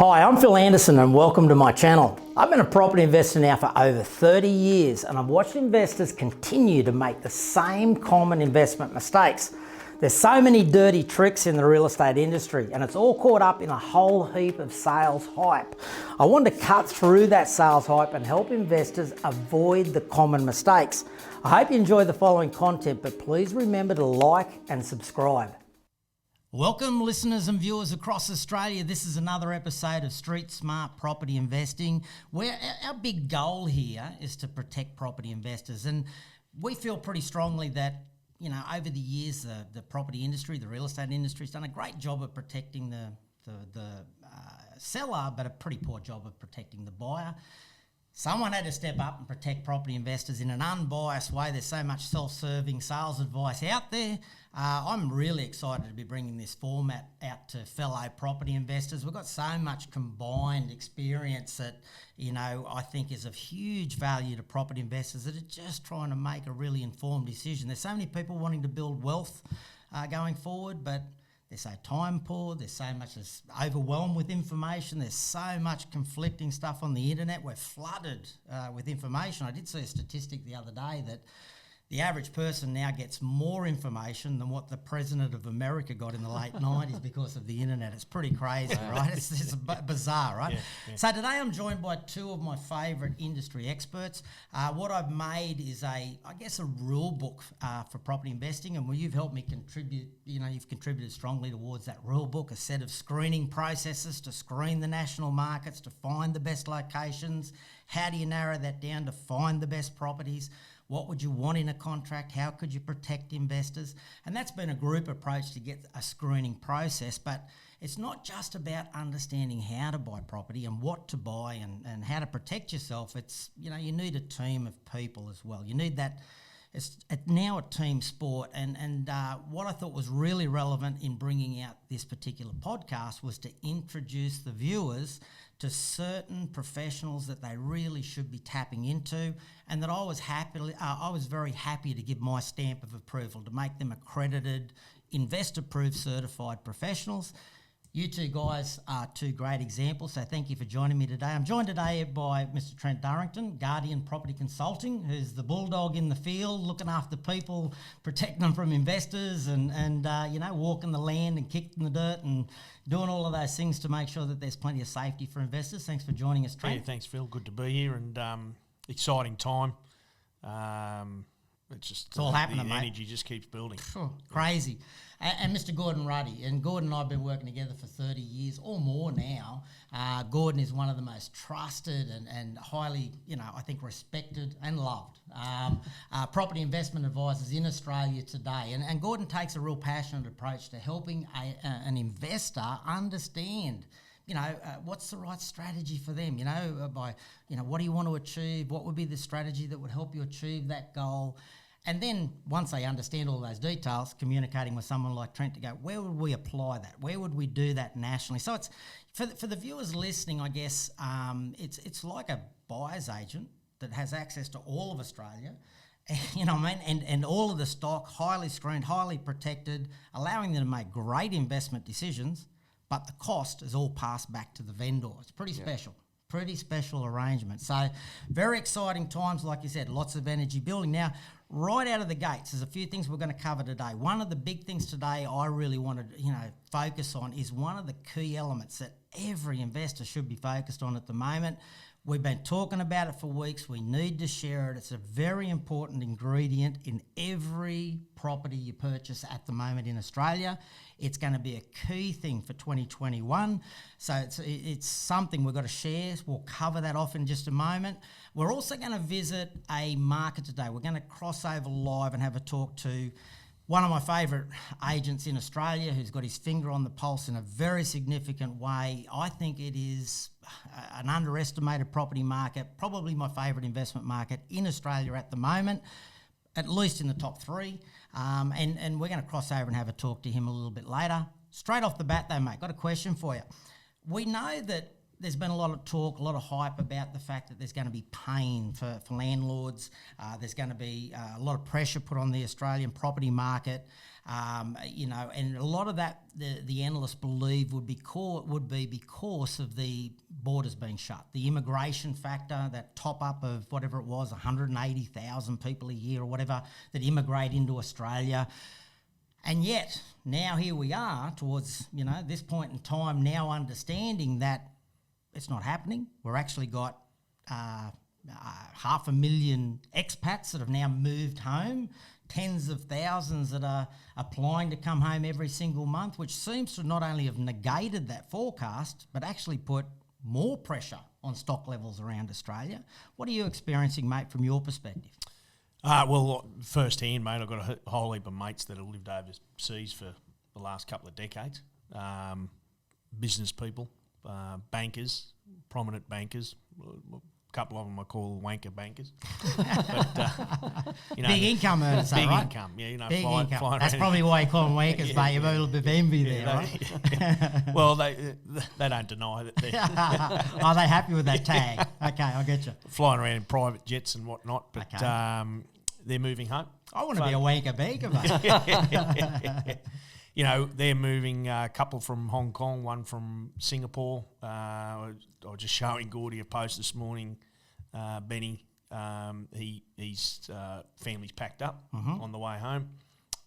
Hi, I'm Phil Anderson and welcome to my channel. I've been a property investor now for over 30 years and I've watched investors continue to make the same common investment mistakes. There's so many dirty tricks in the real estate industry and it's all caught up in a whole heap of sales hype. I want to cut through that sales hype and help investors avoid the common mistakes. I hope you enjoy the following content, but please remember to like and subscribe. Welcome listeners and viewers across Australia. This is another episode of Street Smart Property Investing, where our big goal here is to protect property investors. And we feel pretty strongly that, over the years, the property industry, the real estate industry has done a great job of protecting the seller, but a pretty poor job of protecting the buyer. Someone had to step up and protect property investors in an unbiased way. There's so much self-serving sales advice out there. I'm really excited to be bringing this format out to fellow property investors. We've got so much combined experience that, I think is of huge value to property investors that are just trying to make a really informed decision. There's so many people wanting to build wealth going forward, but they're so time poor, there's so much that's overwhelmed with information, there's so much conflicting stuff on the internet, we're flooded with information. I did see a statistic the other day that the average person now gets more information than what the President of America got in the late 90s because of the internet. It's pretty crazy, right? It's bizarre, right? Yeah. So today I'm joined by two of my favourite industry experts. What I've made is a rule book for property investing, and you've helped me contribute, you've contributed strongly towards that rule book, a set of screening processes to screen the national markets, to find the best locations. How do you narrow that down to find the best properties? What would you want in a contract? How could you protect investors? And that's been a group approach to get a screening process, but it's not just about understanding how to buy property and what to buy and how to protect yourself. It's, you need a team of people as well. You need that. It's now a team sport, and what I thought was really relevant in bringing out this particular podcast was to introduce the viewers to certain professionals that they really should be tapping into, and that I was very happy to give my stamp of approval to make them accredited, investor-approved, certified professionals. You two guys are two great examples, so thank you for joining me today. I'm joined today by Mr. Trent Durrington, Guardian Property Consulting, who's the bulldog in the field, looking after people, protecting them from investors and walking the land and kicking the dirt and doing all of those things to make sure that there's plenty of safety for investors. Thanks for joining us, Trent. Yeah, thanks, Phil. Good to be here and exciting time. It's all happening, mate. The energy just keeps building. Crazy. And Mr. Gordon Ruddy. And Gordon and I have been working together for 30 years or more now. Gordon is one of the most trusted and highly, I think respected and loved property investment advisors in Australia today. And Gordon takes a real passionate approach to helping an investor understand what's the right strategy for them, what do you want to achieve? What would be the strategy that would help you achieve that goal? And then once they understand all those details, communicating with someone like Trent to go, where would we apply that? Where would we do that nationally? So it's for the viewers listening, I guess, it's like a buyer's agent that has access to all of Australia, and all of the stock, highly screened, highly protected, allowing them to make great investment decisions, but the cost is all passed back to the vendor. It's pretty special. Pretty special arrangement. So very exciting times, like you said, lots of energy building. Now, right out of the gates, there's a few things we're going to cover today. One of the big things today I really want to, focus on is one of the key elements that every investor should be focused on at the moment. We've been talking about it for weeks. We need to share it. It's a very important ingredient in every property you purchase at the moment in Australia. It's going to be a key thing for 2021. So it's something we've got to share. We'll cover that off in just a moment. We're also going to visit a market today. We're going to cross over live and have a talk to one of my favourite agents in Australia who's got his finger on the pulse in a very significant way. I think it is an underestimated property market, probably my favourite investment market in Australia at the moment, at least in the top three. And we're going to cross over and have a talk to him a little bit later. Straight off the bat though, mate, got a question for you. We know that there's been a lot of talk, a lot of hype about the fact that there's going to be pain for landlords. There's going to be a lot of pressure put on the Australian property market. And a lot of that the analysts believe would be because of the borders being shut. The immigration factor, that top up of whatever it was, 180,000 people a year or whatever that immigrate into Australia. And yet, now here we are towards, this point in time, now understanding that it's not happening. We're actually got 500,000 expats that have now moved home, tens of thousands that are applying to come home every single month, which seems to not only have negated that forecast, but actually put more pressure on stock levels around Australia. What are you experiencing, mate, from your perspective? Well, firsthand, mate, I've got a whole heap of mates that have lived overseas for the last couple of decades. Business people, bankers, prominent bankers. A couple of them I call wanker bankers. But, big income earners, big right? income, yeah. Big income. Flying That's probably why you call them wankers, mate. You've got a little bit of envy there, right? Well, they don't deny that. Are they happy with that tag? Okay, I get you. Flying around in private jets and whatnot, but Okay. they're moving home. I want to be a wanker banker, mate. They're moving, a couple from Hong Kong, one from Singapore. I was just showing Gordy a post this morning. Benny, his family's packed up on the way home.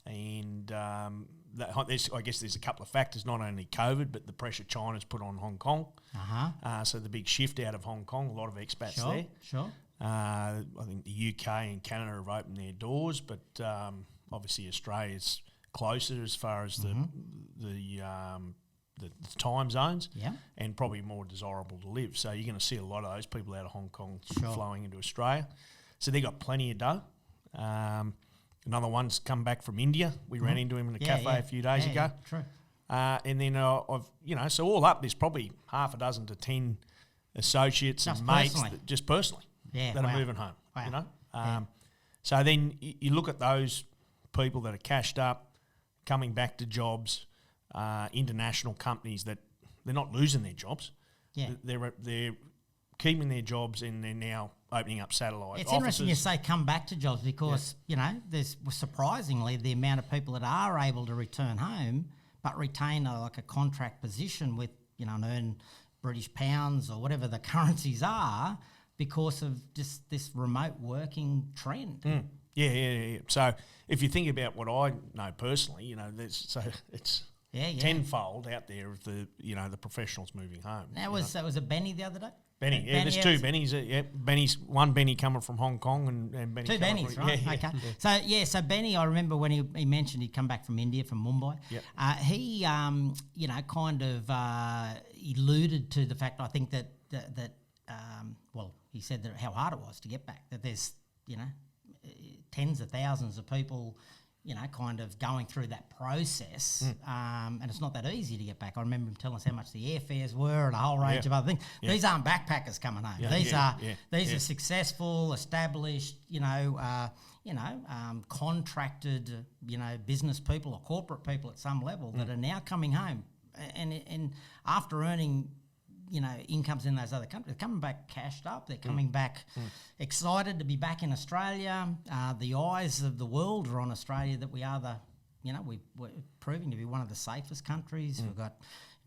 And I guess there's a couple of factors, not only COVID, but the pressure China's put on Hong Kong. So the big shift out of Hong Kong, a lot of expats there. Sure. I think the UK and Canada have opened their doors, but obviously Australia's closer as far as the time zones, and probably more desirable to live. So you're going to see a lot of those people out of Hong Kong flowing into Australia. So they got plenty of dough. Another one's come back from India. We ran into him in a cafe a few days ago. Yeah, true. And then so all up, there's probably half a dozen to 10 associates Just and mates personally. just personally that are moving home. Wow. So then you look at those people that are cashed up, coming back to jobs, international companies that they're not losing their jobs. Yeah. They're keeping their jobs, and they're now opening up satellite It's offices. interesting you say come back to jobs because, there's surprisingly the amount of people that are able to return home but retain a contract position with, and earn British pounds or whatever the currencies are because of just this remote working trend. Yeah. So if you think about what I know personally, it's tenfold out there of the professionals moving home. That was a Benny the other day? Benny, there's two Bennies. Benny's one Benny coming from Hong Kong and Benny. Two Bennies, right? Yeah, okay. So Benny, I remember when he mentioned he'd come back from India, from Mumbai. Yep. He kind of alluded to the fact, I think that he said that how hard it was to get back. That there's tens of thousands of people, kind of going through that process, and it's not that easy to get back. I remember him telling us how much the airfares were and a whole range of other things. Yeah. These aren't backpackers coming home. These are successful, established, contracted, business people or corporate people at some level that are now coming home, and after earning incomes in those other countries. They're coming back cashed up. They're coming back excited to be back in Australia. The eyes of the world are on Australia, that we are we're proving to be one of the safest countries. We've got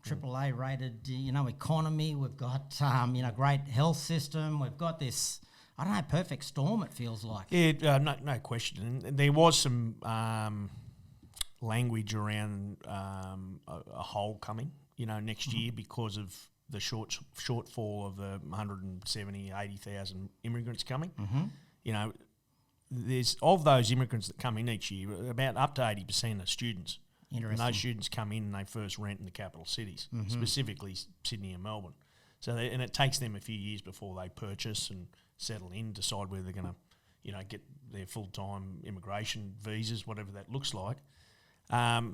AAA rated, economy. We've got, great health system. We've got this, perfect storm, it feels like. Yeah, no question. And there was some language around a hole coming, next year because of the shortfall of the 170, 80,000 immigrants coming. There's of those immigrants that come in each year, about up to 80% are students. Interesting. And those students come in and they first rent in the capital cities, specifically Sydney and Melbourne. So and it takes them a few years before they purchase and settle in, decide whether they're going to, get their full-time immigration visas, whatever that looks like. But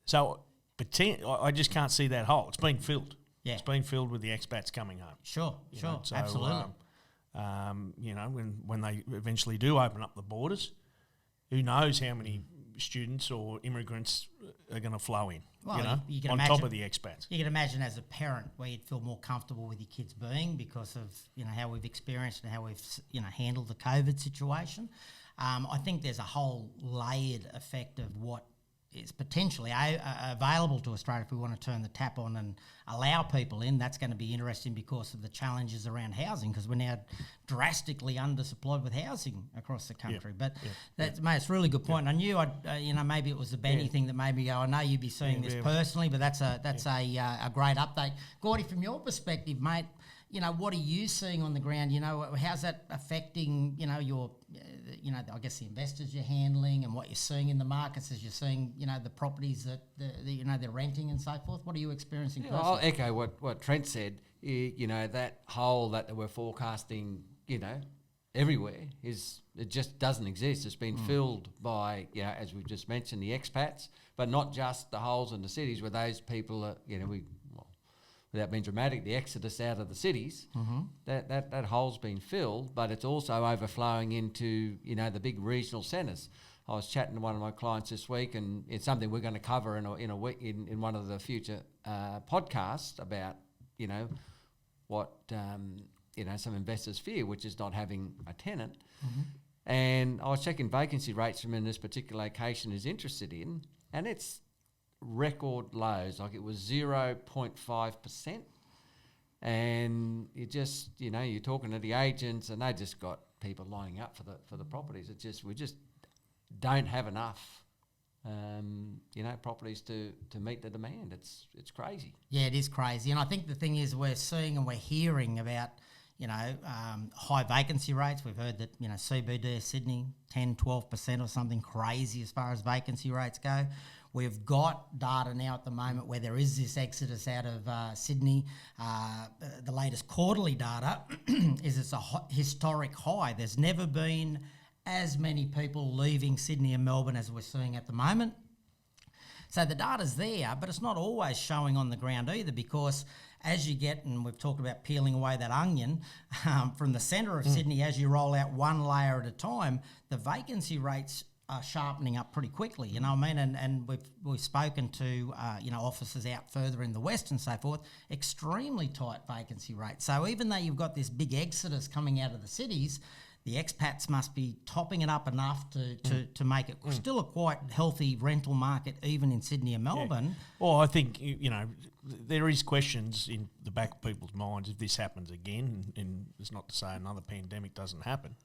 I just can't see that hole. It's been filled. Yeah. It's been filled with the expats coming home. Sure, So, absolutely. when they eventually do open up the borders, who knows how many students or immigrants are going to flow in, Well, you can on imagine, top of the expats. You can imagine as a parent where you'd feel more comfortable with your kids being because of how we've experienced and how we've handled the COVID situation. I think there's a whole layered effect of what is potentially available to Australia if we want to turn the tap on and allow people in. That's going to be interesting because of the challenges around housing, because we're now drastically undersupplied with housing across the country. Mate, it's a really good point. I knew maybe it was the Benny thing that made me go, I know you'd be seeing this personally, but that's a great update. Gordy, from your perspective, mate, what are you seeing on the ground? How's that affecting, your, I guess the investors you're handling and what you're seeing in the markets as you're seeing, the properties that they're renting and so forth? What are you experiencing personally? I'll echo what Trent said. That hole that they were forecasting, everywhere it just doesn't exist. It's been filled by, as we've just mentioned, the expats, but not just the holes in the cities where those people are, without being dramatic, the exodus out of the cities, that hole's been filled, but it's also overflowing into, the big regional centres. I was chatting to one of my clients this week, and it's something we're going to cover in one of the future podcasts about, what some investors fear, which is not having a tenant. And I was checking vacancy rates from in this particular location is interested in, and it's record lows. Like it was 0.5%, and you just you're talking to the agents, and they just got people lining up for the properties. We just don't have enough properties to meet the demand. It's crazy. Yeah, it is crazy. And I think the thing is we're seeing and we're hearing about high vacancy rates. We've heard that CBD Sydney 10-12% or something crazy as far as vacancy rates go. We've got data now at the moment where there is this exodus out of Sydney. The latest quarterly data is it's a historic high. There's never been as many people leaving Sydney and Melbourne as we're seeing at the moment. So the data's there, but it's not always showing on the ground either, because as you get, and we've talked about peeling away that onion from the centre of Sydney, as you roll out one layer at a time, the vacancy rates are sharpening up pretty quickly, and we've spoken to offices out further in the west and so forth, extremely tight vacancy rates. So even though you've got this big exodus coming out of the cities, the expats must be topping it up enough to make it still a quite healthy rental market, even in Sydney and Melbourne. Yeah. Well, I think, there is questions in the back of people's minds if this happens again, and it's not to say another pandemic doesn't happen.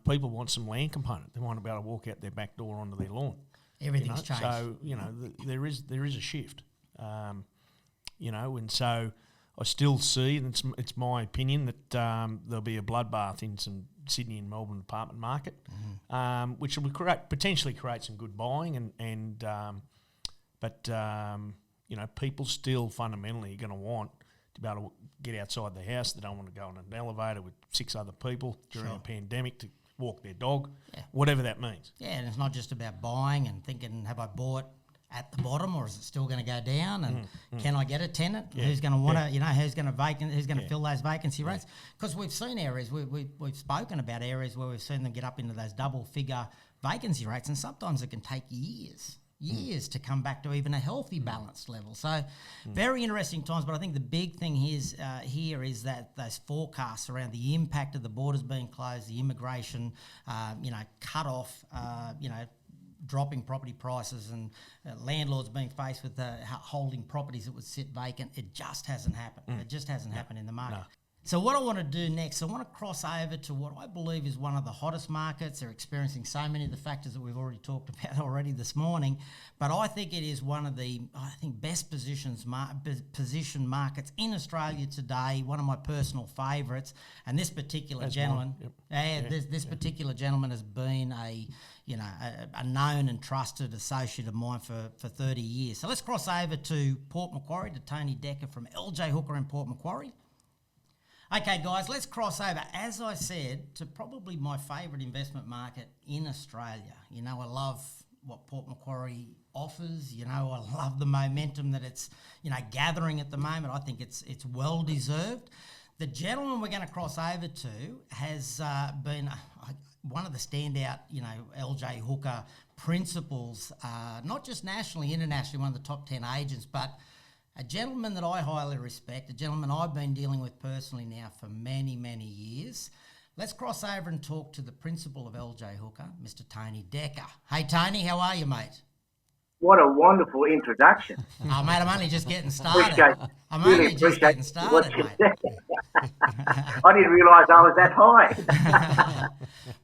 People want some land component. They want to be able to walk out their back door onto their lawn. Everything's changed. So, there is a shift, and so I still see, and it's my opinion, that there'll be a bloodbath in some Sydney and Melbourne apartment market, which will potentially create some good buying, but people still fundamentally are going to want to be able to get outside the house. They don't want to go on an elevator with 6 other people during a pandemic to walk their dog, whatever that means. Yeah, and it's not just about buying and thinking, have I bought at the bottom, or is it still going to go down? And can I get a tenant? Who's going to want to, who's going to fill those vacancy rates? Because we've seen areas, we've spoken about areas where we've seen them get up into those double-figure vacancy rates, and sometimes it can take years to come back to even a healthy balanced level. So very interesting times, but I think the big thing here is that those forecasts around the impact of the borders being closed, the immigration, cut off, dropping property prices, and landlords being faced with holding properties that would sit vacant. It just hasn't happened. It just hasn't happened in the market. No. So what I want to do next, I want to cross over to what I believe is one of the hottest markets. They're experiencing so many of the factors that we've already talked about already this morning, but I think it is one of the best positioned markets in Australia today. One of my personal favourites, and this particular gentleman, this particular gentleman has been a known and trusted associate of mine for 30 years. So let's cross over to Port Macquarie, to Tony Decker from LJ Hooker in Port Macquarie. Okay, guys, let's cross over, as I said, to probably my favourite investment market in Australia. I love what Port Macquarie offers. I love the momentum that it's, gathering at the moment. I think it's well deserved. The gentleman we're going to cross over to has been one of the standout, LJ Hooker principles, not just nationally, internationally, one of the top 10 agents, but a gentleman that I highly respect, a gentleman I've been dealing with personally now for many, many years. Let's cross over and talk to the principal of LJ Hooker, Mr. Tony Decker. Hey, Tony, how are you, mate? What a wonderful introduction. Oh, mate, I'm only just getting started. Appreciate started, mate. I didn't realise I was that high.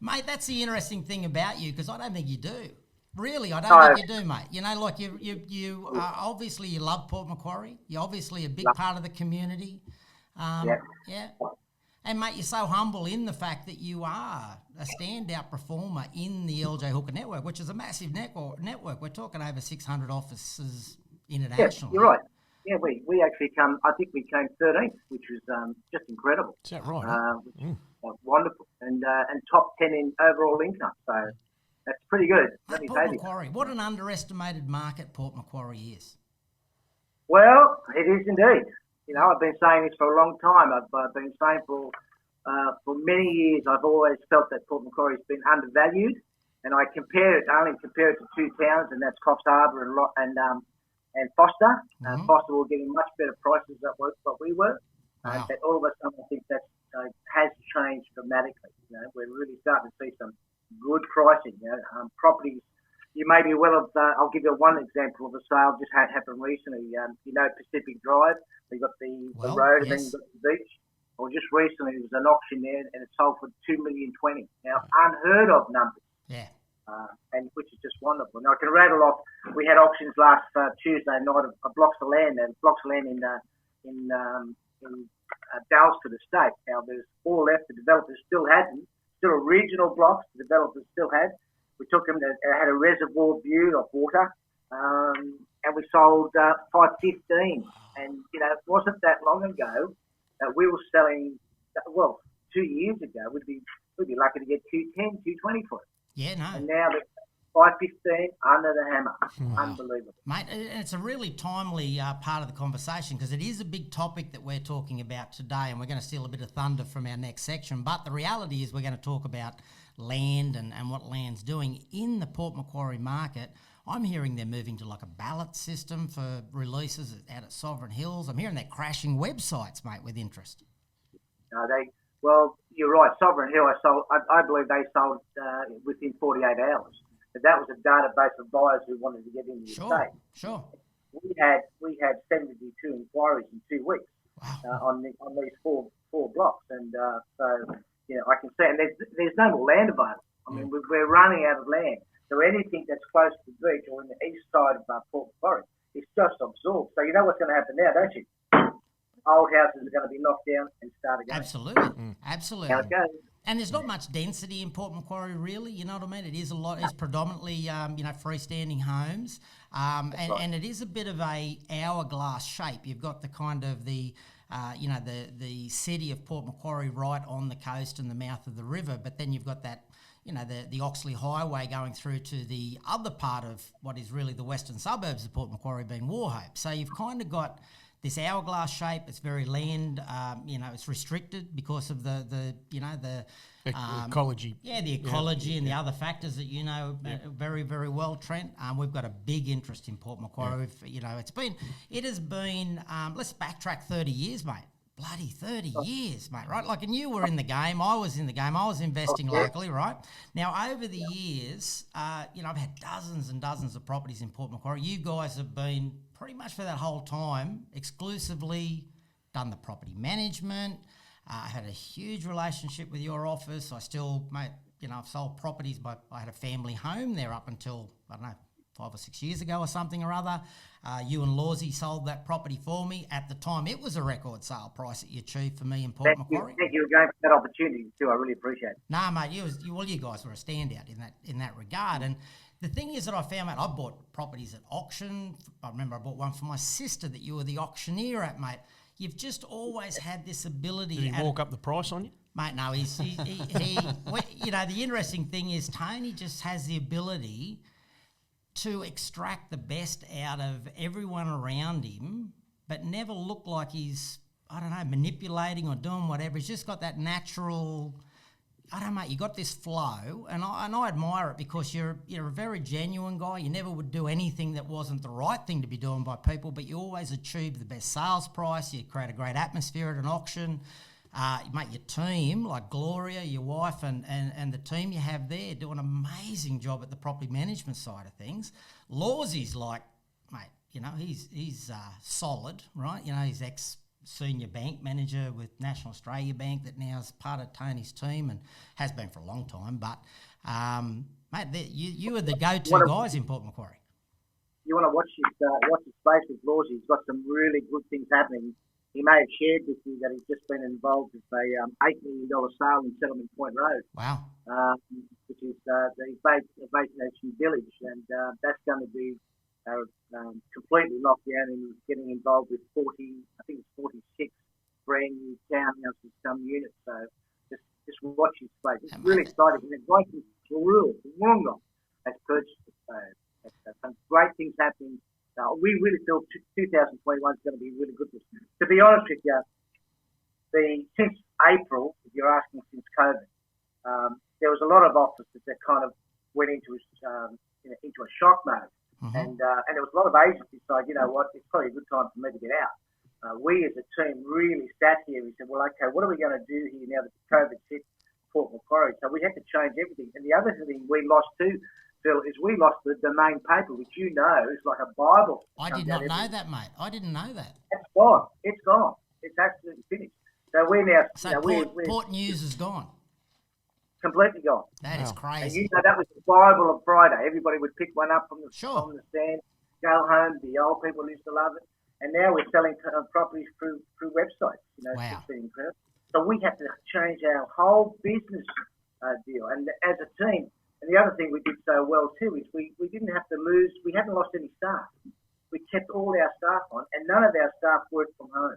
Mate, that's the interesting thing about you, because I don't think you do. Really, I don't think you do, mate. Like you obviously you love Port Macquarie. You're obviously a big part of the community. Yeah. And, mate, you're so humble in the fact that you are a standout performer in the LJ Hooker network, which is a massive network. We're talking over 600 offices internationally. Yeah, you're right. Yeah, we actually I think we came 13th, which was just incredible. Is that right? Wonderful. And top 10 in overall income. So that's pretty good. Let me Port say Macquarie, what an underestimated market Port Macquarie is. Well, it is indeed. I've been saying this for a long time. I've been saying for many years, I've always felt that Port Macquarie has been undervalued, and I only compare it to two towns, and that's Coffs Harbour and Foster. Mm-hmm. Foster were getting much better prices than what we were. Wow. But all of a sudden, I think that has changed dramatically. We're really starting to see some good pricing. Properties. You may be aware of, I'll give you one example of a sale just happened recently. Pacific Drive, we got the road, and then you got the beach. Well, just recently there was an auction there, and it sold for $2,020,000. Now, unheard of numbers. Yeah. And which is just wonderful. Now, I can rattle off, we had auctions last Tuesday night of blocks of land in Dalsford Estate. Now, there's 4 left. The developers still original blocks the developers still had. We took them that had a reservoir view of water, and we sold 515. And it wasn't that long ago that we were selling. 2 years ago, we'd be lucky to get 210, 220 for it. Yeah, no. And now they're 515 under the hammer. Wow. Unbelievable, mate. It's a really timely part of the conversation, because it is a big topic that we're talking about today, and we're going to steal a bit of thunder from our next section. But the reality is, we're going to talk about land and what land's doing in the Port Macquarie market. I'm hearing they're moving to like a ballot system for releases out at Sovereign Hills. I'm hearing they're crashing websites, mate, with interest. Well, you're right. Sovereign Hill, I believe they sold within 48 hours. But that was a database of buyers who wanted to get into the estate. Sure. We had 72 inquiries in 2 weeks. Wow. On these four blocks, and so I can see, and there's no more land available. I mean, we're running out of land. So anything that's close to the beach or in the east side of Port Macquarie is just absorbed. So you know what's going to happen now, don't you? Old houses are going to be knocked down and start again. Absolutely. How it goes. And there's not much density in Port Macquarie, really. You know what I mean? It is a lot. It's predominantly, freestanding homes, and it is a bit of a hourglass shape. You've got the kind of the city of Port Macquarie right on the coast and the mouth of the river, but then you've got that, the Oxley Highway going through to the other part of what is really the western suburbs of Port Macquarie, being Warhope. So you've kind of got this hourglass shape. It's very land, it's restricted because of the ecology. Yeah, the ecology and the other factors that very, very well, Trent. We've got a big interest in Port Macquarie. Yeah. It has been. Let's backtrack 30 years, mate. Bloody 30 years, mate, right? Like, and you were in the game. I was in the game. I was investing locally, right? Now, over the years, I've had dozens and dozens of properties in Port Macquarie. You guys have been pretty much for that whole time exclusively done the property management. I had a huge relationship with your office. I still, mate, I've sold properties, but I had a family home there up until, 5 or 6 years ago or something or other. You and Lawsy sold that property for me. At the time, it was a record sale price that you achieved for me in Port Macquarie. Thank you again for that opportunity too. I really appreciate it. Nah, mate, you guys were a standout in that regard. And the thing is that I found, mate, I bought properties at auction. I remember I bought one for my sister that you were the auctioneer at, mate. You've just always had this ability. Did he walk up the price on you? Mate, no, he the interesting thing is Tony just has the ability to extract the best out of everyone around him, but never look like he's, manipulating or doing whatever. He's just got that natural I don't know, mate, you got this flow, and I admire it because you're a very genuine guy. You never would do anything that wasn't the right thing to be doing by people, but you always achieve the best sales price. You create a great atmosphere at an auction. Mate, your team, like Gloria, your wife, and the team you have there do an amazing job at the property management side of things. Lawsy's like, mate, you know, he's solid, right? You know, he's ex-senior bank manager with National Australia Bank that now is part of Tony's team and has been for a long time. But, mate, you are the go-to guys in Port Macquarie. You want to watch his space with Lawsy. He's got some really good things happening. He may have shared with you that he's just been involved with a $8 million sale in Settlement Point Road. Wow. Which is the Vacation Nation Village, and that's going to be completely locked down, and getting involved with 46 brand new townhouses, some units. So just watch his space. It's really exciting. And the great thing is Wollongong has purchased it. So some great things happening. We really feel 2021 is going to be really good. To be honest with you, since April, if you're asking since COVID, there was a lot of offices that kind of went into a shock mode, and there was a lot of agencies saying, you know what, it's probably a good time for me to get out. We as a team really sat here and said, well, okay, what are we going to do here now that COVID hit Port Macquarie? So we had to change everything. And the other thing we lost too, Phil, is we lost the domain paper, which you know is like a Bible. I did not know that, mate. I didn't know that. It's gone. It's gone. It's absolutely finished. So we're now... So Port News is gone. Completely gone. That is crazy. And you know, that was the Bible of Friday. Everybody would pick one up from the stand, go home. The old people used to love it. And now we're selling properties through websites. You know, wow. It's been incredible. So we have to change our whole business deal. And as a team... And the other thing we did so well too is we didn't have to lose, we haven't lost any staff. We kept all our staff on, and none of our staff worked from home,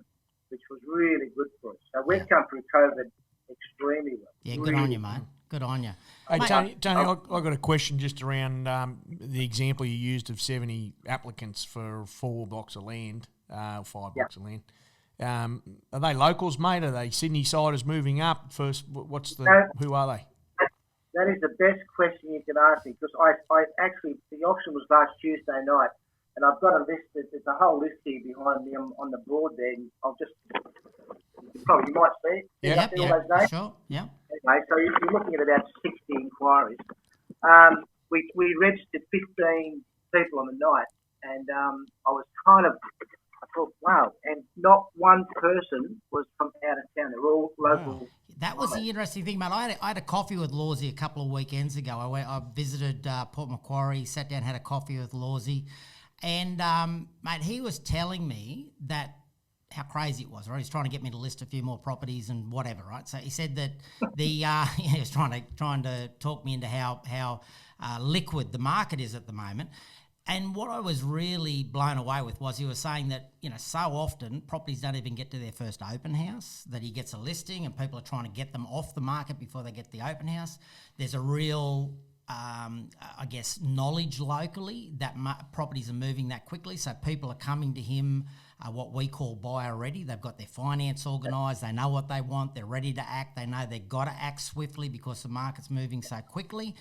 which was really good for us. So we've come through COVID extremely well. Yeah, good on you, mate. Good on you. Hey, Tony, I've got a question just around the example you used of 70 applicants for 4 blocks of land, 5 blocks of land. Are they locals, mate? Are they Sydney siders moving up? First, who are they? That is the best question you can ask me, because I actually, the auction was last Tuesday night, and I've got a list, there's a whole list here behind me on the board there, and I'll just, you might see it. Yeah, all those names. Sure, yeah. Anyway, so you're looking at about 60 inquiries. We registered 15 people on the night, and I was I thought, wow, and not one person was from out of town. They're all local. Wow. That was the interesting thing, mate. I had a coffee with Lawsy a couple of weekends ago. I visited Port Macquarie, sat down, had a coffee with Lawsy, and mate, he was telling me that how crazy it was. Right, he's trying to get me to list a few more properties and whatever. Right, so he said that he was trying to talk me into how liquid the market is at the moment. And what I was really blown away with was he was saying that, you know, so often properties don't even get to their first open house, that he gets a listing and people are trying to get them off the market before they get the open house. There's a real, I guess, knowledge locally that properties are moving that quickly. So people are coming to him, what we call buyer ready. They've got their finance organised. They know what they want. They're ready to act. They know they've got to act swiftly because the market's moving so quickly.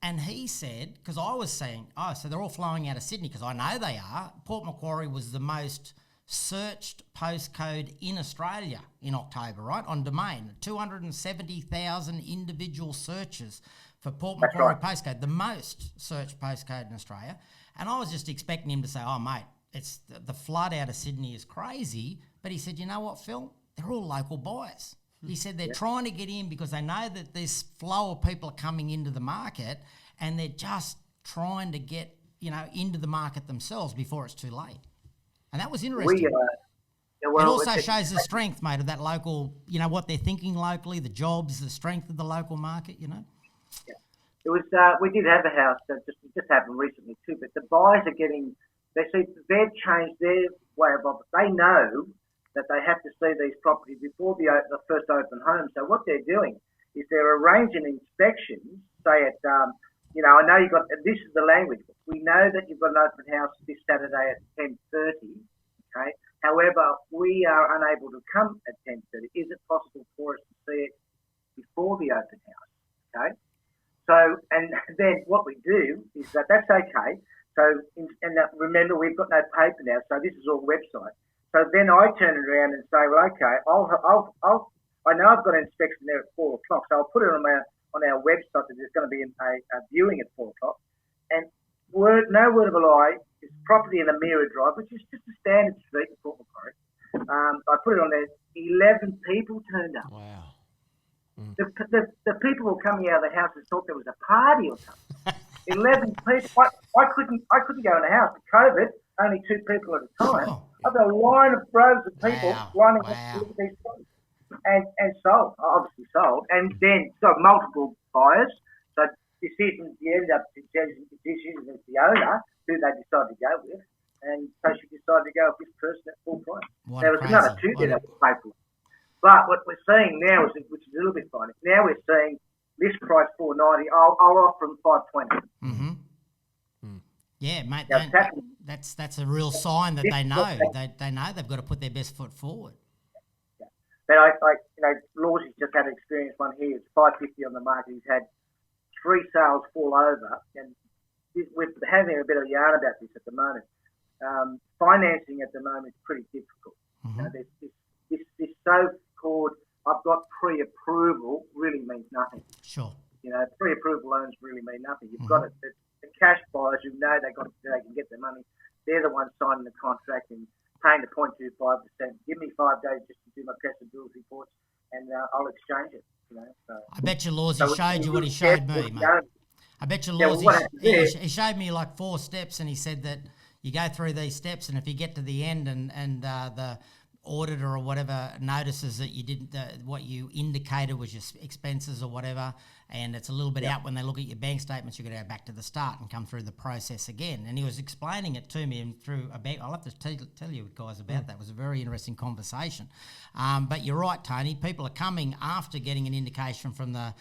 And he said, because I was saying, so they're all flowing out of Sydney, because I know they are. Port Macquarie was the most searched postcode in Australia in October, right, on Domain. 270,000 individual searches for Port Macquarie postcode, the most searched postcode in Australia. And I was just expecting him to say, oh, mate, it's the flood out of Sydney is crazy. But he said, you know what, Phil? They're all local buyers. He said they're trying to get in because they know that this flow of people are coming into the market, and they're just trying to get, you know, into the market themselves before it's too late. And that was interesting. It also shows the strength, mate, of that local, you know, what they're thinking locally, the jobs, the strength of the local market, you know. Yeah. It was. We did have a house that just happened recently too, but the buyers are getting. They've changed their way of. They know that they have to see these properties before the first open home. So what they're doing is they're arranging inspections, say at, I know you've got, this is the language, we know that you've got an open house this Saturday at 10:30, okay? However, we are unable to come at 10:30. Is it possible for us to see it before the open house? And then what we do is that's okay. So, remember, we've got no paper now, so this is all website. So then I turn it around and say, well, okay, I know I've got an inspection there at 4 o'clock, so I'll put it on our website that there's going to be a viewing at 4 o'clock. And no word of a lie, it's property in a mirror drive, which is just a standard street in Port Macquarie. I put it on there. 11 people turned up. Wow. The people were coming out of the houses thought there was a party or something. 11 people. I couldn't go in the house. COVID, only 2 people at a time. Oh. I've got a line of rows of people lining up Wow. to look at these properties. And sold, obviously sold. And then multiple buyers. So decisions, you end up decisions with the owner who they decide to go with. And so she decided to go with this person at full price. There was another 2 there that were paid for. But what we're seeing now, which is a little bit funny, now we're seeing list price $490. I'll offer them $520. Mm-hmm. Yeah, mate. Now, That's a real sign that they know. They know they've got to put their best foot forward. Yeah. But Lawsy's just had an experience one here. It's $550 on the market. He's had 3 sales fall over, and we're having a bit of a yarn about this at the moment. Financing at the moment is pretty difficult. Mm-hmm. This so-called I've got pre-approval really means nothing. Sure. Pre-approval loans really mean nothing. You've got it. The cash buyers who know they can get their money. They're the ones signing the contract and paying the 0.25%. Give me 5 days just to do my testability reports, and I'll exchange it. So I bet you Lawsy showed you what he showed me, mate. I bet you Lawsy, he showed me like 4 steps, and he said that you go through these steps, and if you get to the end and the auditor or whatever notices that you didn't, what you indicated was your expenses or whatever, and it's a little bit out when they look at your bank statements, you're going to go back to the start and come through the process again. And he was explaining it to me and through a bank. I'll have to tell you guys about that. It was a very interesting conversation. But you're right, Tony. People are coming after getting an indication from the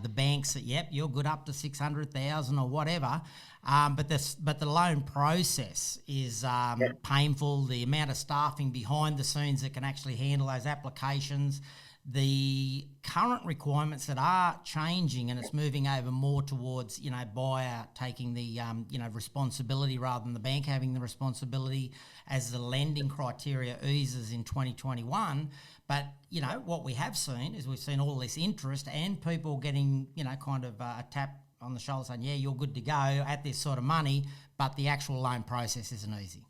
banks that, yep, you're good up to 600,000 or whatever. But the loan process is painful. The amount of staffing behind the scenes that can actually handle those applications, the current requirements that are changing, and it's moving over more towards buyer taking the responsibility rather than the bank having the responsibility as the lending criteria eases in 2021. But what we have seen is we've seen all this interest and people getting kind of a tap on the shoulder saying, yeah, you're good to go at this sort of money, but the actual loan process isn't easy.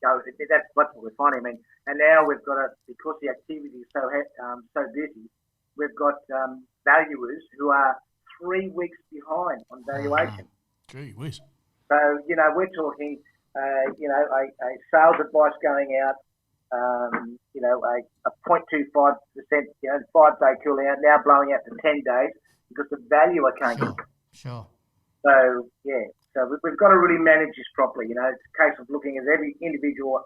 So that's what we're finding. I mean, and now we've got because the activity is so busy, we've got valuers who are 3 weeks behind on valuation. Gee whiz. So we're talking, a sales advice going out, a 0.25%, 5-day cooling out, now blowing out to 10 days because the valuer can't get it. Sure. So, yeah. So we've got to really manage this properly. It's a case of looking at every individual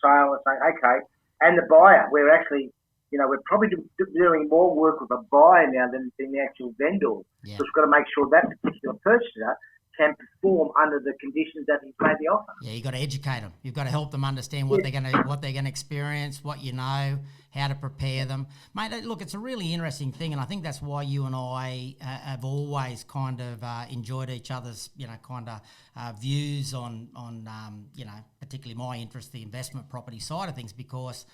sale and saying, okay, and the buyer, we're actually, we're probably doing more work with a buyer now than the actual vendor. Yeah. So we've got to make sure that particular purchaser can perform under the conditions that he's made the offer. Yeah, you've got to educate them. You've got to help them understand what they're going to experience, what how to prepare them. Mate, look, it's a really interesting thing, and I think that's why you and I have always kind of enjoyed each other's, views on particularly my interest, the investment property side of things, because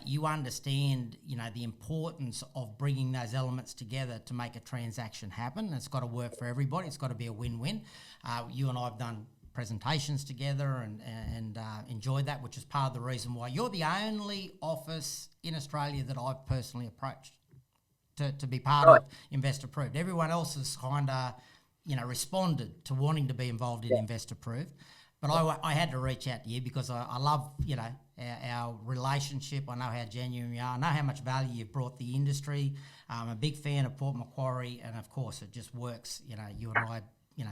you understand, the importance of bringing those elements together to make a transaction happen. It's got to work for everybody. It's got to be a win-win. You and I have done presentations together and enjoyed that, which is part of the reason why you're the only office in Australia that I've personally approached to be part of Invest Approved. Everyone else has kind of, responded to wanting to be involved in Invest Approved. But I had to reach out to you because I love, our relationship. I know how genuine you are. I know how much value you've brought the industry. I'm a big fan of Port Macquarie, and of course it just works. You and I,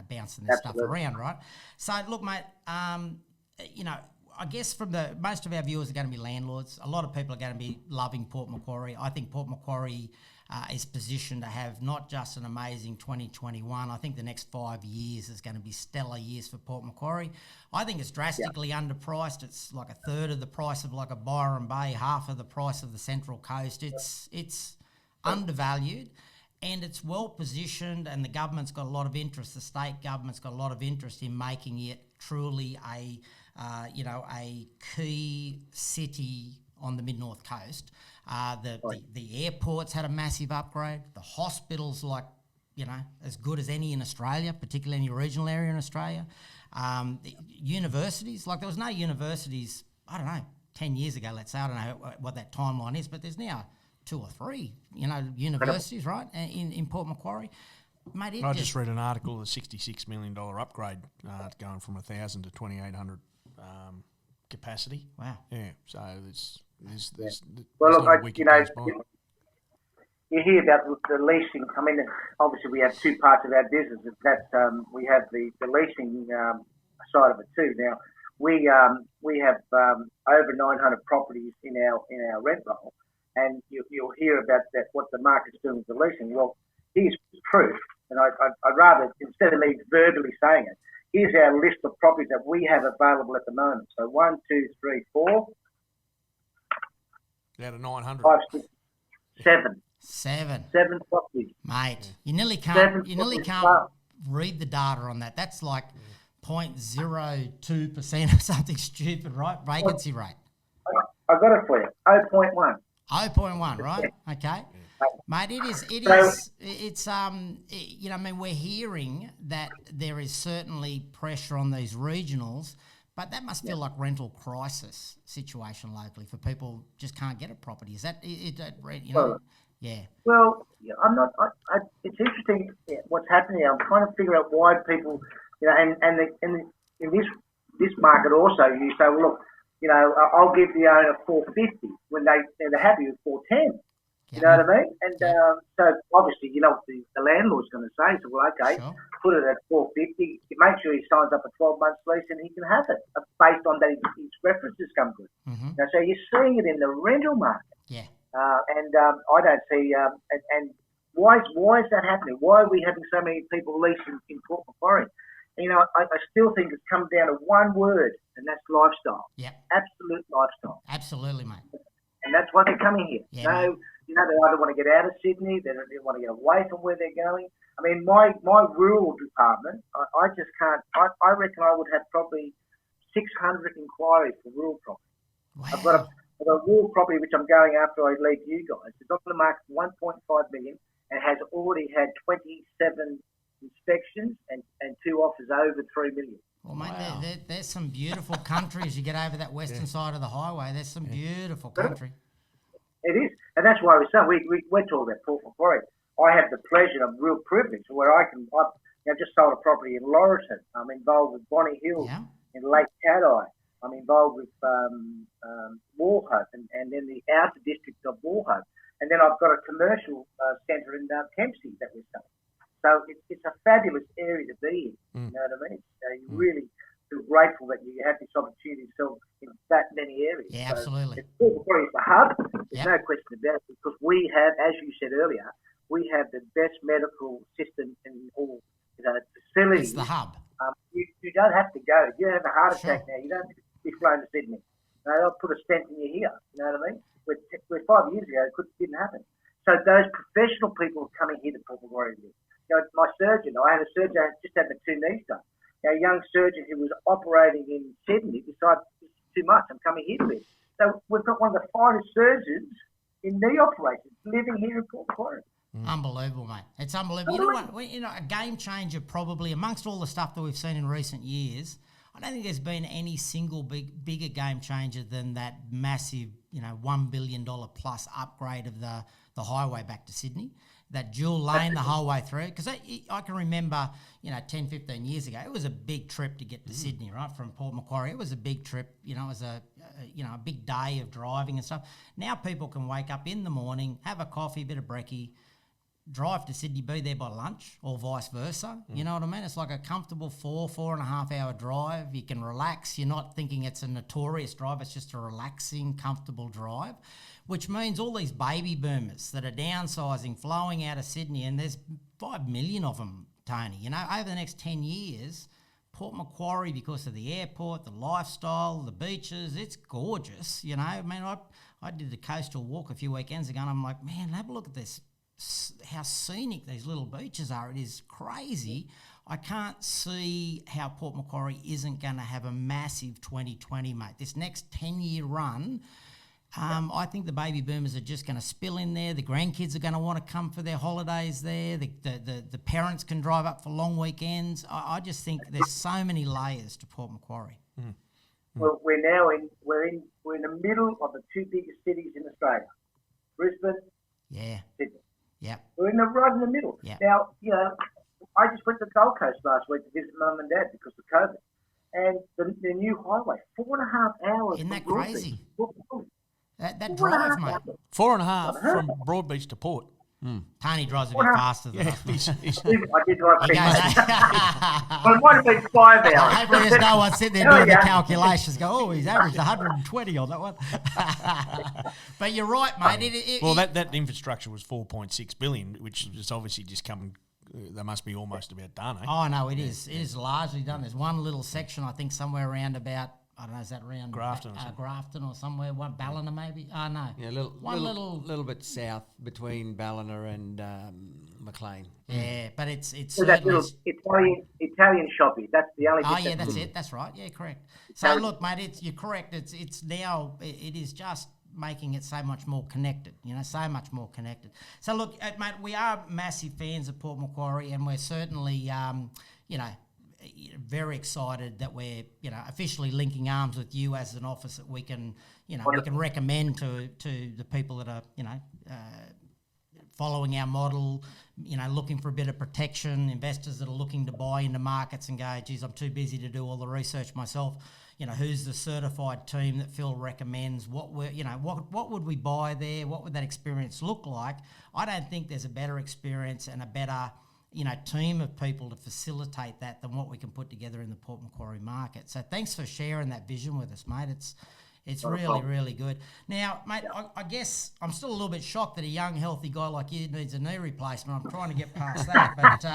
bouncing this stuff around, right? So look, mate, I guess most of our viewers are going to be landlords. A lot of people are going to be loving Port Macquarie. I think Port Macquarie is positioned to have not just an amazing 2021. I think the next 5 years is going to be stellar years for Port Macquarie. I think it's drastically underpriced. It's like a third of the price of like a Byron Bay, half of the price of the Central Coast. It's undervalued. and it's well positioned, and the government's got a lot of interest. The state government's got a lot of interest in making it truly a key city on the mid-north coast. The airport's had a massive upgrade. The hospitals, as good as any in Australia, particularly in the regional area in Australia. The universities, there was no universities, I don't know, 10 years ago, let's say, I don't know what that timeline is, but there's now 2 or 3, universities, right, in Port Macquarie. Mate, I just read an article, the $66 million upgrade, going from 1,000 to 2,800 capacity. Wow. Yeah, so there's well, look, not a week it goes by. You hear about the leasing. I mean, obviously we have 2 parts of our business. That we have the leasing side of it too. Now we have over 900 properties in our rent roll, and you'll hear about that what the market's doing with the leasing. Well, here's proof, and I'd rather, instead of me verbally saying it, here's our list of properties that we have available at the moment. So 1, 2, 3, 4. Out of 900. 5, 6, 7. 7 properties. Mate, you nearly can't read the data on that. That's like 0.02% or something stupid, right? Vacancy rate. I got it for you. 0.1. 0.1, right? Okay. Mate, we're hearing that there is certainly pressure on these regionals, but that must feel like rental crisis situation locally for people just can't get a property. Is that Yeah. Well, I'm not. It's interesting what's happening. I'm trying to figure out why people, and in this market also, you say, well, look, I'll give the owner $450 when they're happy with $410. You know what I mean? And so obviously, what the landlord's going to say. So, well, okay, sure. Put it at $450. Make sure he signs up a 12-month lease and he can have it based on that his references come good. Mm-hmm. Now, so you're seeing it in the rental market. Yeah. I don't see. And why is that happening? Why are we having so many people leasing in Port Macquarie? And, I still think it's come down to one word, and that's lifestyle. Yeah. Absolute lifestyle. Absolutely, mate. And that's why they're coming here. Yeah, they either want to get out of Sydney, they want to get away from where they're going. I mean, my rural department, I just can't. I reckon I would have probably 600 inquiries for rural property. Wow. I've got a rural property which I'm going after I leave you guys. It's on the market for $1.5 million and has already had 27 inspections and 2 offers over $3 million. Well, mate, there's some beautiful country as you get over that western side of the highway. There's some beautiful country. It is, and that's why we're talking about Port Macquarie. I have the pleasure of real privilege where I just sold a property in Laurelton. I'm involved with Bonnie Hill in Lake Cadai. I'm involved with Wauchope and then the outer district of Wauchope. And then I've got a commercial centre in Kempsey that we're selling. So it's a fabulous area to be in. You know what I mean? So you really feel grateful that you have this opportunity to sell in that many areas. Yeah, absolutely. Port Macquarie is the hub. There's no question about it because we have, as you said earlier, we have the best medical system in all facilities. It's the hub. You don't have to go. If you have a heart attack now, you don't have to be flown to Sydney. They'll put a stent in your ear. You know what I mean? Where 5 years ago, it didn't happen. So those professional people are coming here to Port Macquarie. My surgeon, I had a surgeon that just had the 2 knees done. A young surgeon who was operating in Sydney decided it's too much. I'm coming here to live. So we've got one of the finest surgeons in knee operations living here in Port Macquarie. Unbelievable, mate. It's unbelievable. You know what? A game changer probably amongst all the stuff that we've seen in recent years. I don't think there's been any single bigger game changer than that massive, $1 billion plus upgrade of the highway back to Sydney. That dual lane the whole way through. Because I can remember, 10, 15 years ago, it was a big trip to get to Sydney, right, from Port Macquarie. It was a big trip. It was a big day of driving and stuff. Now people can wake up in the morning, have a coffee, a bit of brekkie, drive to Sydney, be there by lunch, or vice versa. You know what I mean? It's like a comfortable 4.5 hour drive. You can relax. You're not thinking it's a notorious drive. It's just a relaxing, comfortable drive, which means all these baby boomers that are downsizing, flowing out of Sydney, and there's 5 million of them, Tony. Over the next 10 years, Port Macquarie, because of the airport, the lifestyle, the beaches, it's gorgeous. I did the coastal walk a few weekends ago, and I'm like, man, have a look at this. how scenic these little beaches are. It is crazy. I can't see how Port Macquarie isn't going to have a massive 2020, mate. This next 10-year run, I think the baby boomers are just going to spill in there. The grandkids are going to want to come for their holidays there. The parents can drive up for long weekends. I just think there's so many layers to Port Macquarie. Mm. Well, we're in the middle of the two biggest cities in Australia, Brisbane, Sydney. Yeah. We're right in the middle. Yeah. Now, I just went to the Gold Coast last week to visit Mum and Dad because of COVID, and the new highway, 4.5 hours. Isn't that from crazy? Broadbeach. That drive, mate. 4.5 from Broadbeach to Port. Tony drives a bit faster than us. I did drive 10 minutes. Goes, Well, it might have been 5 hours. hopefully there's no one sitting there doing the calculations. Go, oh, he's averaged 120 on that one. But you're right, mate. Well, that infrastructure was 4.6 billion, which is obviously just coming. They must be almost about done, eh? Oh no, it is. It is largely done. There's one little section, I think, somewhere around about. I don't know, is that around Grafton or somewhere? One Ballina maybe? Oh no. Yeah, little bit south between Ballina and Maclean. Yeah, but it's So that little Italian shoppy. That's the only. Oh yeah, that's it. That's right. Yeah, correct. So look, mate, you're correct. It's now it is just making it so much more connected. So much more connected. So look, mate, we are massive fans of Port Macquarie, and we're certainly very excited that we're officially linking arms with you as an office that we can we can recommend to the people that are following our model, looking for a bit of protection, investors that are looking to buy into markets and go, geez, I'm too busy to do all the research myself. Who's the certified team that Phil recommends? What would we buy there? What would that experience look like? I don't think there's a better experience and a better team of people to facilitate that than what we can put together in the Port Macquarie market. So thanks for sharing that vision with us, mate. It's really, really good. Now, mate, I guess I'm still a little bit shocked that a young, healthy guy like you needs a knee replacement. I'm trying to get past that. But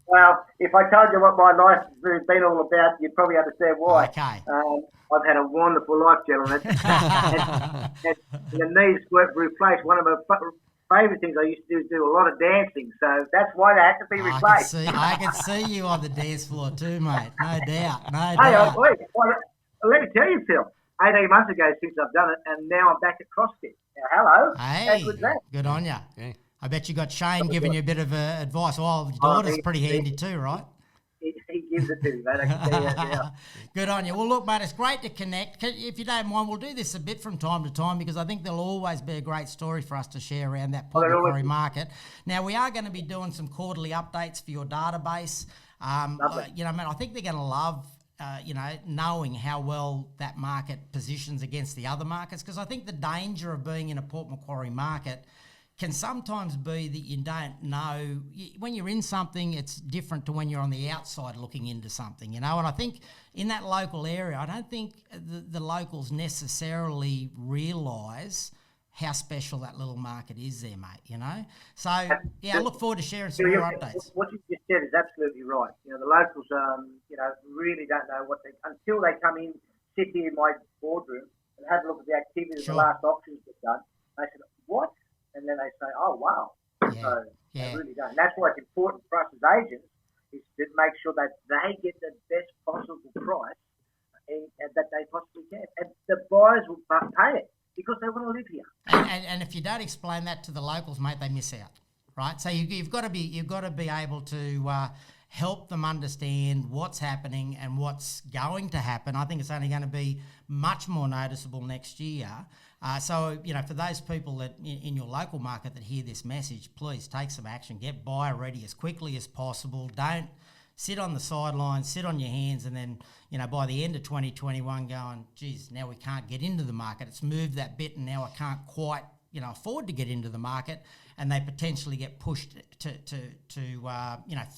well, if I told you what my life has been all about, you'd probably understand why. Okay. I've had a wonderful life, gentlemen. and the knees weren't replaced. One of my favourite things I used to do is do a lot of dancing, so that's why they had to be replaced. I can see you on the dance floor too, mate. No doubt. Hey, let me tell you, Phil. 18 months ago since I've done it, and now I'm back at CrossFit. Now, hello. Hey, how good's that? Good on you. Yeah. I bet you got Shane giving you a bit of advice. Well, your daughter's pretty handy too, right? He gives it to me, mate. I can tell you that now. Good on you. Well, look, mate, it's great to connect. If you don't mind, we'll do this a bit from time to time because I think there'll always be a great story for us to share around that Port Macquarie market. Now, we are going to be doing some quarterly updates for your database. Man, I think they're going to love knowing how well that market positions against the other markets, because I think the danger of being in a Port Macquarie market can sometimes be that you don't know. When you're in something, it's different to when you're on the outside looking into something, And I think in that local area, I don't think the locals necessarily realise how special that little market is there, mate, So, I look forward to sharing some more updates. What you just said is absolutely right. The locals, really don't know until they come in, sit here in my boardroom and have a look at the activities of the last auctions we've done. They said, what? And then they say, oh, wow. Yeah. So they really don't. And that's why it's important for us as agents is to make sure that they get the best possible price and that they possibly can. And the buyers will pay it because they want to live here. And if you don't explain that to the locals, mate, they miss out, right? So you've got to be able to help them understand what's happening and what's going to happen. I think it's only going to be much more noticeable next year. So for those people that in your local market that hear this message, please take some action. Get buyer ready as quickly as possible. Don't sit on the sidelines, sit on your hands, and then by the end of 2021 going, geez, now we can't get into the market. It's moved that bit, and now I can't quite afford to get into the market, and they potentially get pushed to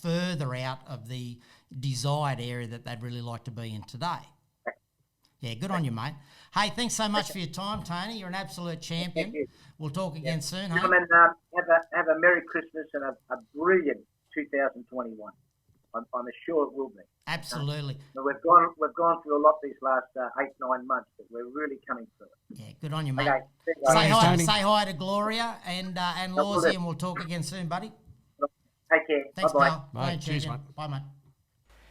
further out of the desired area that they'd really like to be in today. Yeah, good on you, mate. Hey, thanks so much for your time, Tony. You're an absolute champion. Thank you. We'll talk again soon, hey? Gentlemen, have a Merry Christmas and a brilliant 2021. I'm sure it will be. Absolutely. But we've gone through a lot these last 8-9 months, but we're really coming through it. Yeah, good on you, mate. Okay, Tony. Say hi to Gloria and Lawsy, and we'll talk again soon, buddy. Take care. Thanks, Bye-bye. pal. Mate, cheers, mate. Bye, mate.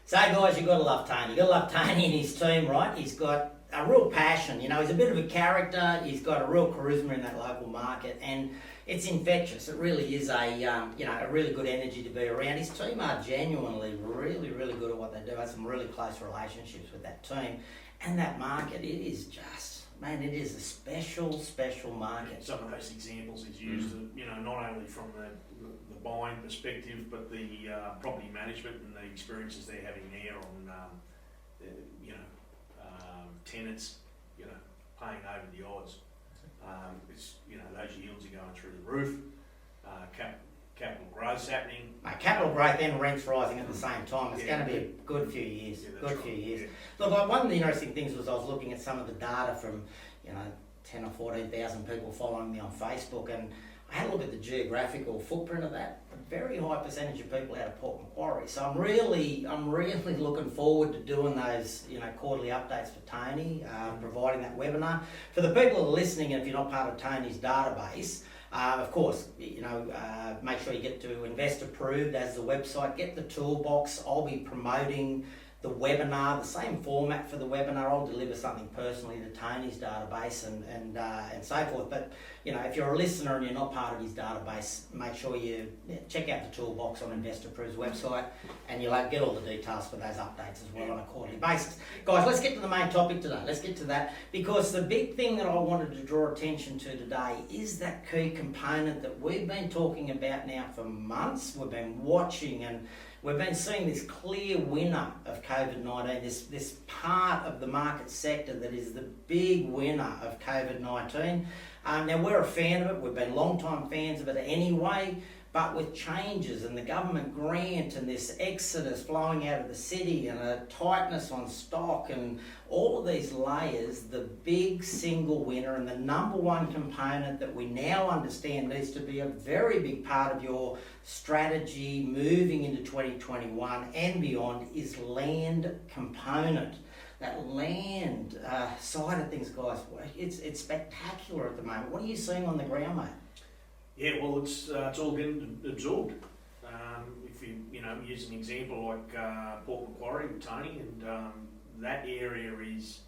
So, guys, you've got to love Tony. You've got to love Tony and his team, right? He's got a real passion. You know, he's a bit of a character. He's got a real charisma in that local market, and it's infectious. It really is a really good energy to be around. His team are genuinely really, really good at what they do. I have some really close relationships with that team, and that market. It is just, man, it is a special, special market. Some of those examples he's used, not only from the buying perspective, but the property management and the experiences they're having there on, tenants, paying over the odds. It's, those yields are going through the roof. Capital growth's happening. Capital growth and rents rising at the same time. It's going to be a good few years. Yeah. Look, one of the interesting things was I was looking at some of the data from, 10 or 14,000 people following me on Facebook, and I had a look at the geographical footprint of that. A very high percentage of people out of Port Macquarie. So I'm really looking forward to doing those, quarterly updates for Tony, providing that webinar. For the people that are listening, and if you're not part of Tony's database, of course, make sure you get to Invest Approved as the website. Get the toolbox. I'll be promoting the webinar, the same format for the webinar. I'll deliver something personally to Tony's database and so forth. But if you're a listener and you're not part of his database, make sure you check out the toolbox on Invest Approved's website, and you'll get all the details for those updates as well on a quarterly basis. Guys, let's get to the main topic today. Let's get to that, because the big thing that I wanted to draw attention to today is that key component that we've been talking about now for months. We've been watching, and we've been seeing this clear winner of COVID-19, this part of the market sector that is the big winner of COVID-19. Now, we're a fan of it. We've been long-time fans of it anyway, but with changes and the government grant and this exodus flowing out of the city and a tightness on stock and all of these layers, the big single winner and the number one component that we now understand needs to be a very big part of your strategy moving into 2021 and beyond is land component. That land side of things, guys, it's spectacular at the moment. What are you seeing on the ground, mate? Yeah, well, it's all getting absorbed. If you use an example like Port Macquarie with Tony, and that area is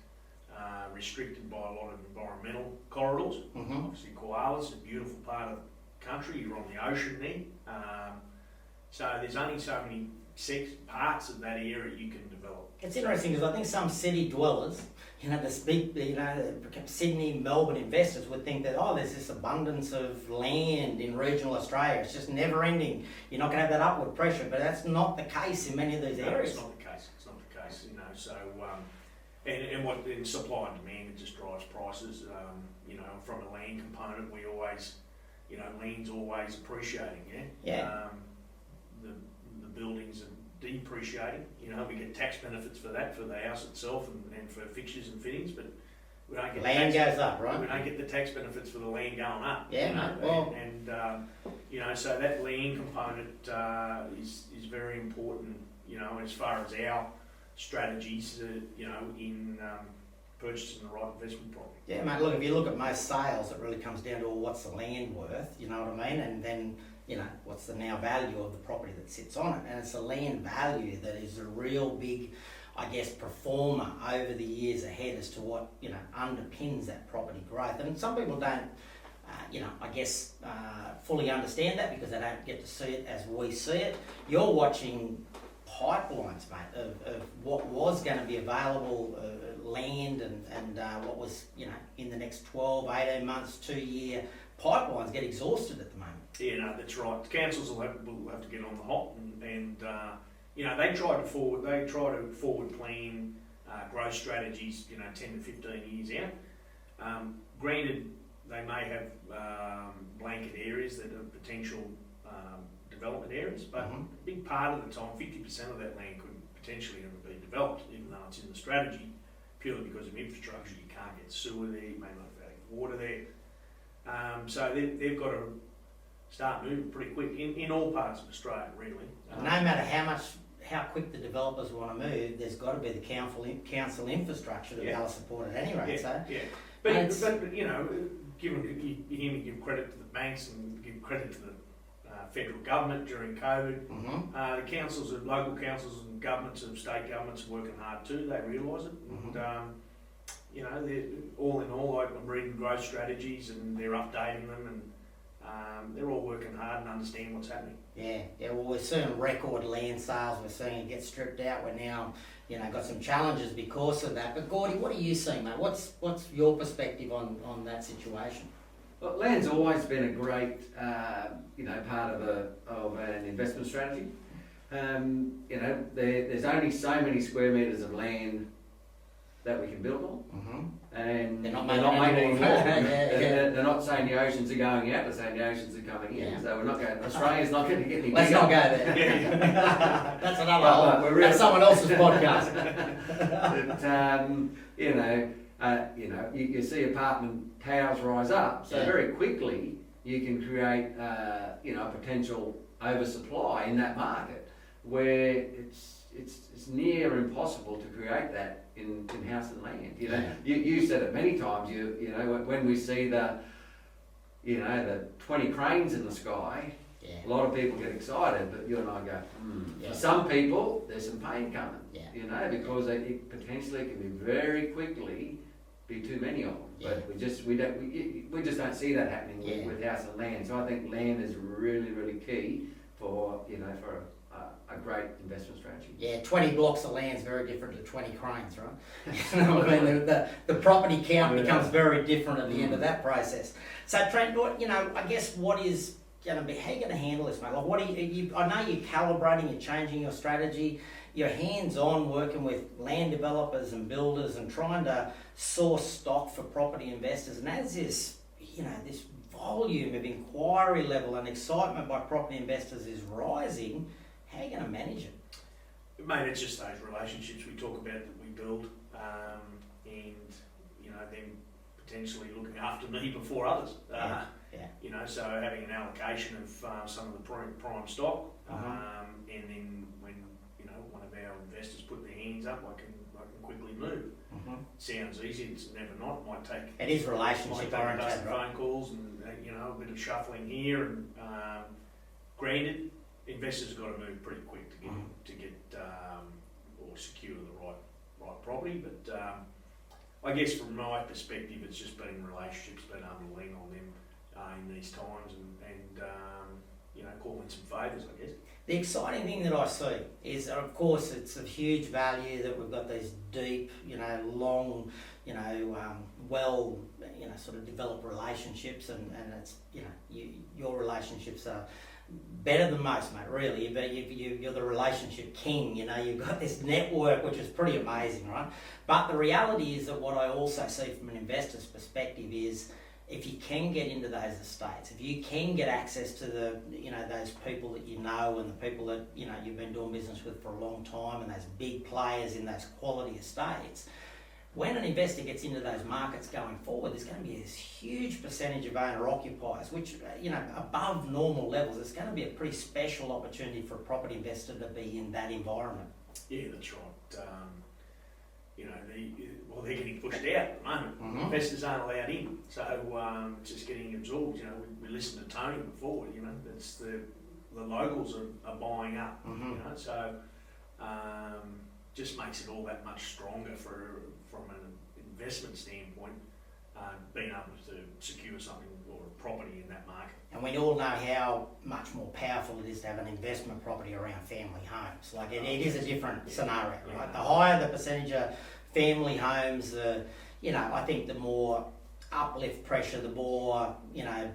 restricted by a lot of environmental corridors. Mm-hmm. Obviously, Koala's a beautiful part of the country. You're on the ocean there, so there's only so many parts of that area you can develop. It's interesting because I think some city dwellers, this big, Sydney, Melbourne investors would think that, there's this abundance of land in regional Australia. It's just never ending. You're not going to have that upward pressure, but that's not the case in many of these areas. It's not the case. So, and what in supply and demand, it just drives prices. From a land component, we always, land's always appreciating. Yeah. The buildings are depreciating. We get tax benefits for that, for the house itself and for fixtures and fittings, but we don't get land goes up, right? We don't get the tax benefits for the land going up. Yeah, well, so that land component is very important. As far as our strategies, in purchasing the right investment property. Yeah, mate. Look, if you look at most sales, it really comes down to what's the land worth. You know what I mean? And then what's the now value of the property that sits on it. And it's the land value that is a real big, performer over the years ahead as to what, underpins that property growth. And some people don't, fully understand that because they don't get to see it as we see it. You're watching pipelines, mate, of what was going to be available land and what was, in the next 12, 18 months, 2 year pipelines get exhausted at the moment. Yeah, no, that's right. The councils will have to get on the hop, and they try to forward plan growth strategies, 10 to 15 years out. Granted, they may have blanket areas that are potential development areas, but a big part of the time, 50% of that land could potentially never be developed, even though it's in the strategy, purely because of infrastructure. You can't get sewer there, you may not have water there. So they've got to start moving pretty quick in all parts of Australia, really. No matter how quick the developers want to move, there's got to be the council infrastructure to be able to support it anyway. But you know, you hear me give credit to the banks and give credit to the federal government during COVID. The councils, local councils and governments and state governments are working hard too. They realise it. And, you know, all in all, I'm reading growth strategies and they're updating them, and they're all working hard and understand what's happening. Yeah. Well, we're seeing record land sales. We're seeing it get stripped out. We're now, you know, got some challenges because of that. But Gordy, what are you seeing, mate? What's your perspective on that situation? Well, land's always been a great, part of an investment strategy. There's only so many square metres of land that we can build on, and they're not making any more. They're not saying the oceans are going out; they're saying the oceans are coming in. So we're not going. Australia's not going to get any bigger. Let's not go there. That's another. Really, that's someone else's podcast. But you see apartment towers rise up, so very quickly you can create a potential oversupply in that market where it's near impossible to create that in house and land. You said it many times. When we see the 20 cranes in the sky, a lot of people get excited, but you and I go, For some people, there's some pain coming. Because it potentially can be very quickly be too many of them. But we just don't see that happening with house and land. So I think land is really, really key for a great investment strategy. 20 blocks of land is very different to 20 cranes, right? The property count becomes very different at the end of that process. So Trent, I guess what is going to be, how are you going to handle this, mate? Like, what I know you're calibrating, you're changing your strategy, you're hands-on working with land developers and builders and trying to source stock for property investors. And as this volume of inquiry level and excitement by property investors is rising, how are you going to manage it? Mate, it's just those relationships we talk about that we build, and them potentially looking after me before others. So having an allocation of some of the prime stock, and then when one of our investors put their hands up, I can quickly move. Sounds easy, it's never not. It might take. It is relationship oriented, phone calls and a bit of shuffling here, and granted, investors have got to move pretty quick to get or secure the right property. But I guess from my perspective, it's just been relationships, been able to lean on them in these times, and call in some favours, I guess. The exciting thing that I see is, of course, it's of huge value that we've got these deep, long, sort of developed relationships, and it's, your relationships are better than most, mate, really. But you're the relationship king, you've got this network, which is pretty amazing, right? But the reality is that what I also see from an investor's perspective is, if you can get into those estates, if you can get access to the, those people that and the people that, you've been doing business with for a long time, and those big players in those quality estates, when an investor gets into those markets going forward, there's going to be this huge percentage of owner-occupiers, which, above normal levels. It's going to be a pretty special opportunity for a property investor to be in that environment. Yeah, that's right. They're getting pushed out at the moment. Investors aren't allowed in, so it's just getting absorbed. We listened to Tony before. That's the locals are buying up. So just makes it all that much stronger from an investment standpoint, being able to secure something or a property in that market. And we all know how much more powerful it is to have an investment property around family homes. Like it is a different scenario, right? The higher the percentage of family homes, I think the more uplift pressure, the more,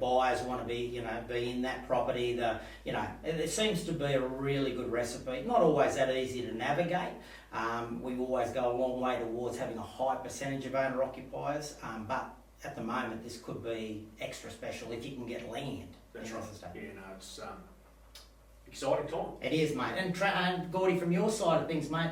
buyers want to be in that property. It seems to be a really good recipe. Not always that easy to navigate. We always go a long way towards having a high percentage of owner-occupiers, but at the moment this could be extra special if you can get land. That's right. It's exciting time. It is, mate. And Gordy, from your side of things, mate,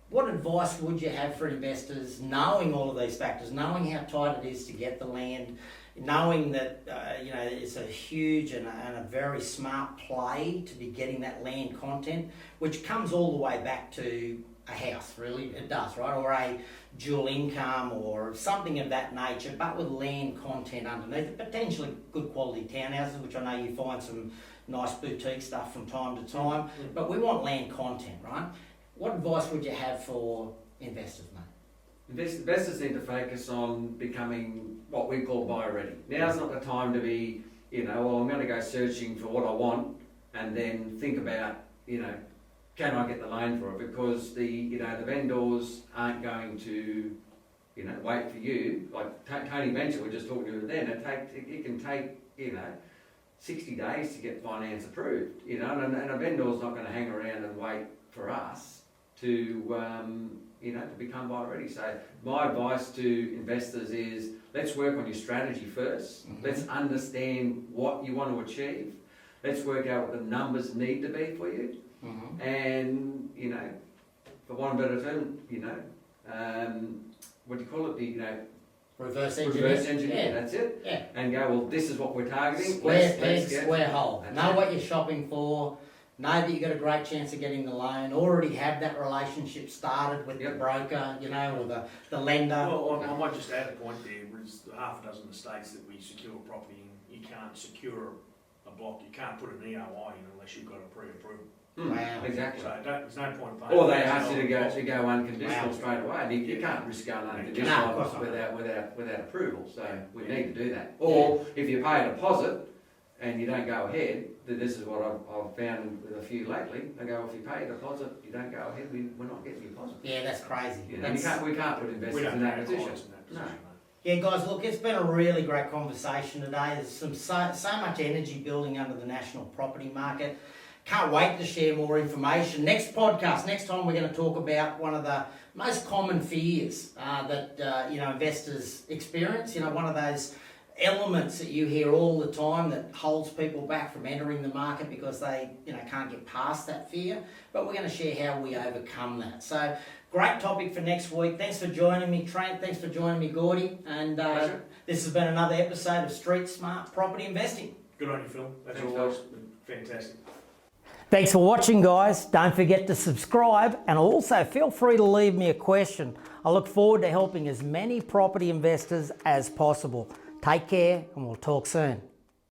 what advice would you have for investors, knowing all of these factors, knowing how tight it is to get the land, knowing that it's a huge and a very smart play to be getting that land content, which comes all the way back to a house, really, it does, right? Or a dual income or something of that nature, but with land content underneath it, potentially good quality townhouses, which I know you find some nice boutique stuff from time to time, but we want land content, right? What advice would you have for investors, mate? Investors need to focus on becoming what we call buyer ready. Now's not the time to be, well, I'm going to go searching for what I want and then think about, can I get the loan for it? Because the vendors aren't going to, wait for you. Like Tony Venture, we're just talking to him then. It can take, 60 days to get finance approved, and a vendor's not going to hang around and wait for us to become buyer ready. So my advice to investors is let's work on your strategy first. Mm-hmm. Let's understand what you want to achieve. Let's work out what the numbers need to be for you. Mm-hmm. And, for one better term, what do you call it? Reverse engineer. Reverse engineer, yeah. That's it. Yeah. And go, well, this is what we're targeting. Square peg, square hole. Know it. what you're shopping for. Know that you've got a great chance of getting the loan. Already have that relationship started with the broker, or the lender. Well, I might just add a point there. There's half a dozen mistakes that we secure property in. You can't secure a block. You can't put an EOI in unless you've got a pre-approval. Wow. Exactly. So there's no point paying. Or they ask you to go unconditional straight away. And you can't risk going unconditional without approval. So we need to do that. Or if you pay a deposit and you don't go ahead, this is what I've found with a few lately. They go, if you pay a deposit, you don't go ahead, we're not getting your deposit. Yeah, that's crazy. We can't put investors in that position. No. Yeah, guys, look, it's been a really great conversation today. There's so much energy building under the national property market. Can't wait to share more information. Next podcast, next time we're going to talk about one of the most common fears that investors experience. One of those elements that you hear all the time that holds people back from entering the market because they can't get past that fear. But we're going to share how we overcome that. So great topic for next week. Thanks for joining me, Trent. Thanks for joining me, Gordy. And this has been another episode of Street Smart Property Investing. Good on you, Phil. That's always fantastic. Thanks for watching, guys. Don't forget to subscribe and also feel free to leave me a question. I look forward to helping as many property investors as possible. Take care and we'll talk soon.